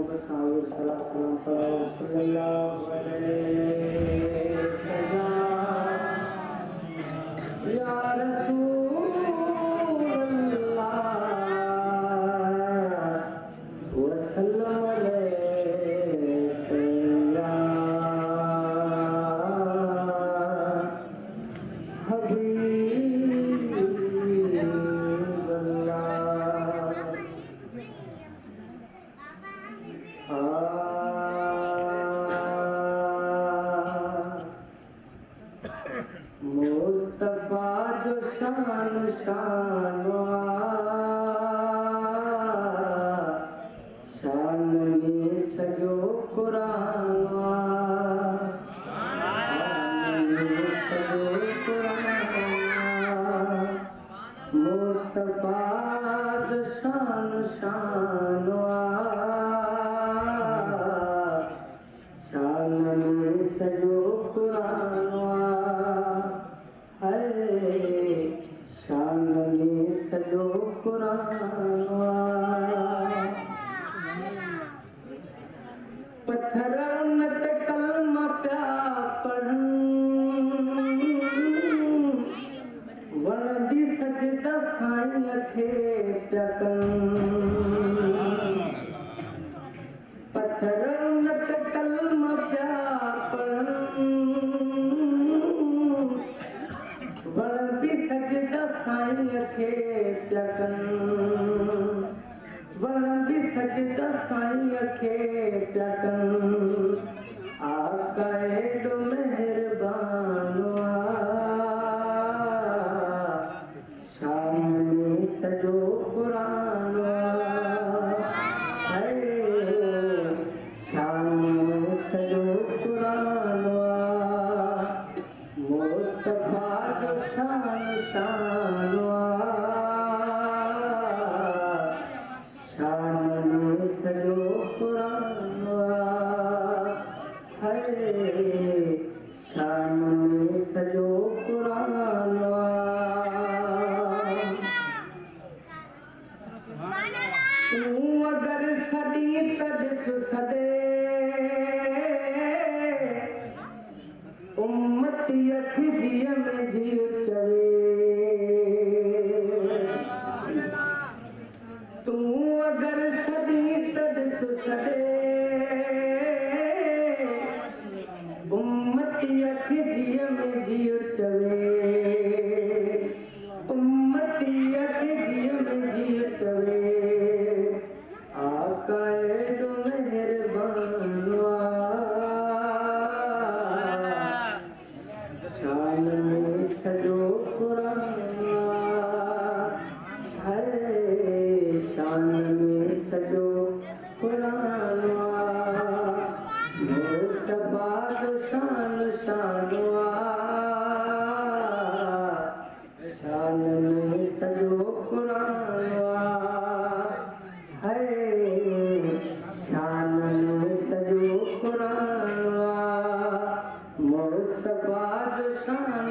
बस आउर सलाम सलाम पढ़ो सल्लल्लाहु अलैहि वसल्लम या रसूल अल्लाह वसल्लम अलैहि या हबीब मुस्तफा जो शान शान में सजो कुरान सजो कुरान मुस्तफा जो शान शान में सजो कुरान शान में सजो कुरान पत्थर उन्नत कलमा प्या पढ़न वन भी सजदा साईं खे प्यकन पत्थर उन्नत कलमा प्या पढ़न वन भी सजदा साईं खे प्यकन वन भी सजदा साईं खे प्यकन आका एॾो मेहरबान शान में सजो कुरान शान में सजो कुरान मुस्तफा जो शान शान में सजो कुरान शान में सजो कुरान तू अगर सदी तॾिस सदे उम्मती अखिजीअ में जीव चवे तू अगर सदी तॾिस सदे उम्मती अखिजीअ में जीव चवे उम्मती अखिजीअ में जीव चवे आका एॾो मेहरबान शान में सजो कुरान शान में सजो कुरान मुस्तफा जो शान शान में सजो कुरान शान में सजो कुरान मुस्तफा जो शान